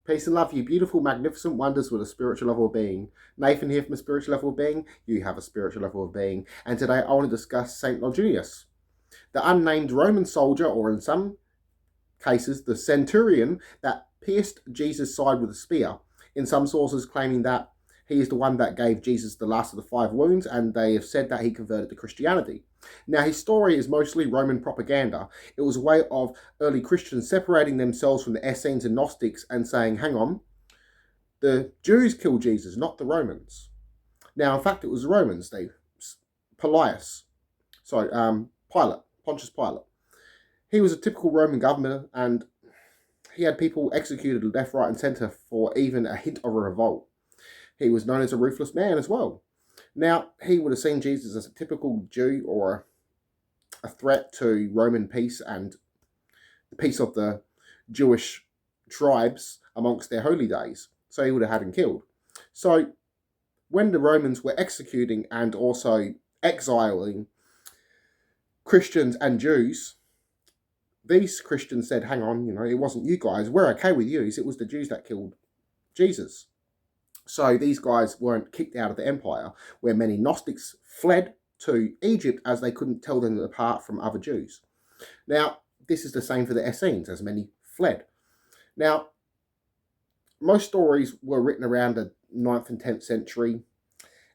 Peace and love, you beautiful, magnificent wonders with a spiritual level of being. Nathan here from a spiritual level of being. You have a spiritual level of being. And today I want to discuss Saint Longinus, the unnamed Roman soldier, or in some cases, the centurion that pierced Jesus' side with a spear. In some sources claiming that he is the one that gave Jesus the last of the 5 wounds, and they have said that he converted to Christianity. Now, his story is mostly Roman propaganda. It was a way of early Christians separating themselves from the Essenes and Gnostics and saying, hang on, the Jews killed Jesus, not the Romans. Now, in fact, it was the Romans. Pontius Pilate. He was a typical Roman governor, and he had people executed left, right, and centre for even a hint of a revolt. He was known as a ruthless man as well. Now, he would have seen Jesus as a typical Jew or a threat to Roman peace and the peace of the Jewish tribes amongst their holy days. So he would have had him killed. So when the Romans were executing and also exiling Christians and Jews, these Christians said, hang on, it wasn't you guys. We're okay with you. It was the Jews that killed Jesus. So these guys weren't kicked out of the empire, where many Gnostics fled to Egypt as they couldn't tell them apart from other Jews. Now, this is the same for the Essenes, as many fled. Now, most stories were written around the 9th and 10th century.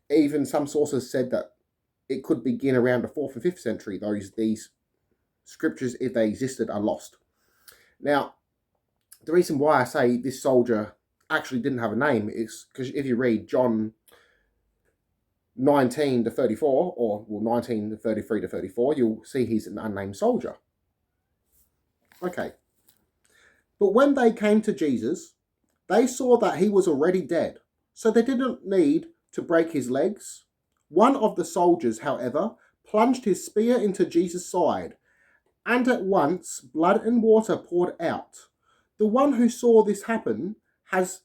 Even some sources said that it could begin around the 4th and 5th century. These scriptures, if they existed, are lost. Now, the reason why I say this soldier actually didn't have a name is because if you read John 19 to 34, or 19 to 33 to 34, you'll see he's an unnamed soldier. Okay. But when they came to Jesus, they saw that he was already dead, so they didn't need to break his legs. One of the soldiers, however, plunged his spear into Jesus' side, and at once blood and water poured out. The one who saw this happen has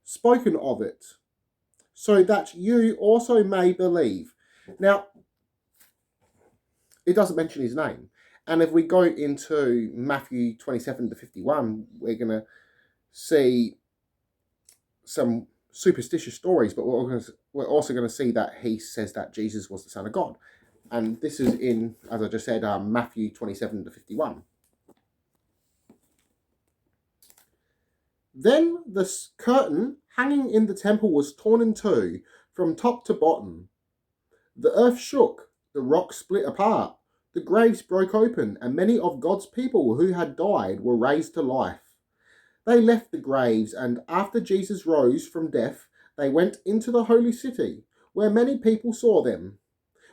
spoken of it, so that you also may believe. Now, it doesn't mention his name. And if we go into Matthew 27 to 51, we're going to see some superstitious stories, but we're also going to see that he says that Jesus was the Son of God. And this is in, as I just said, Matthew 27 to 51. Then the curtain hanging in the temple was torn in two from top to bottom. The earth shook, the rocks split apart, the graves broke open, and many of God's people who had died were raised to life. They left the graves, and after Jesus rose from death, they went into the holy city, where many people saw them.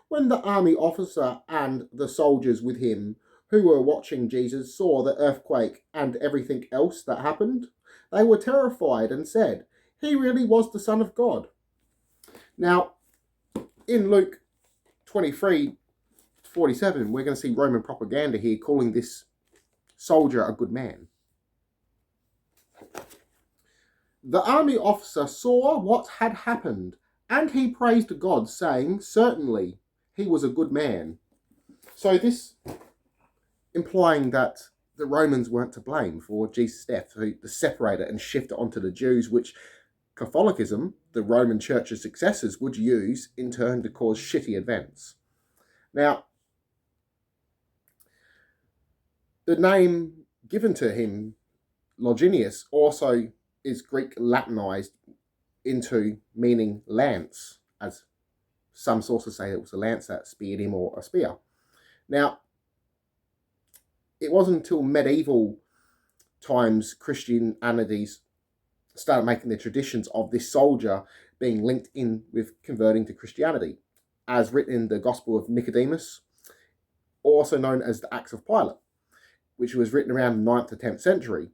When the army officer and the soldiers with him who were watching Jesus saw the earthquake and everything else that happened, they were terrified and said, he really was the Son of God. Now, in Luke 23:47, we're going to see Roman propaganda here calling this soldier a good man. The army officer saw what had happened, and he praised God, saying, certainly, he was a good man. So this implying that the Romans weren't to blame for Jesus' death, to separate it and shift it onto the Jews, which Catholicism, the Roman Church's successors, would use in turn to cause shitty events. Now, the name given to him, Longinus, also is Greek Latinized into meaning lance, as some sources say it was a lance that speared him, or a spear. Now, it wasn't until medieval times Christianities started making the traditions of this soldier being linked in with converting to Christianity, as written in the Gospel of Nicodemus, also known as the Acts of Pilate, which was written around the 9th to 10th century.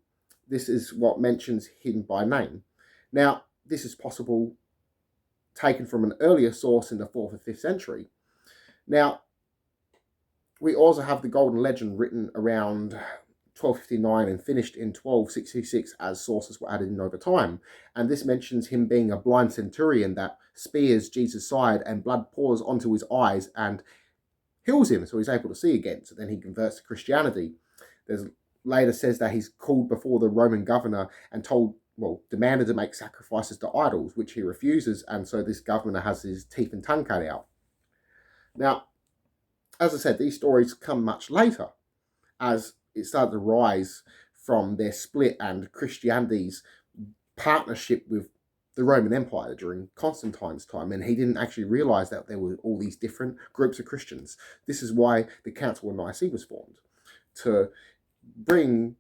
This is what mentions him by name. Now, this is possible taken from an earlier source in the 4th or 5th century. Now, we also have the Golden Legend written around 1259 and finished in 1266 as sources were added in over time. And this mentions him being a blind centurion that spears Jesus' side and blood pours onto his eyes and heals him so he's able to see again. So then he converts to Christianity. There's later says that he's called before the Roman governor and demanded to make sacrifices to idols, which he refuses, and so this governor has his teeth and tongue cut out. Now, as I said, these stories come much later, as it started to rise from their split and Christianity's partnership with the Roman Empire during Constantine's time, and he didn't actually realize that there were all these different groups of Christians. This is why the Council of Nicaea was formed, to bring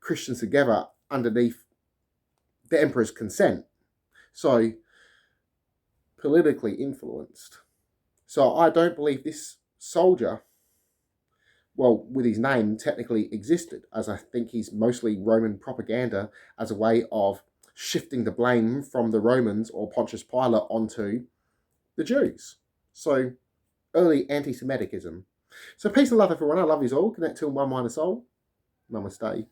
Christians together underneath the emperor's consent. So, politically influenced. So I don't believe this soldier, well, with his name, technically existed, as I think he's mostly Roman propaganda as a way of shifting the blame from the Romans or Pontius Pilate onto the Jews. So, early anti-Semitism. So peace and love, everyone. I love you all. Connect to one mind and soul. Namaste.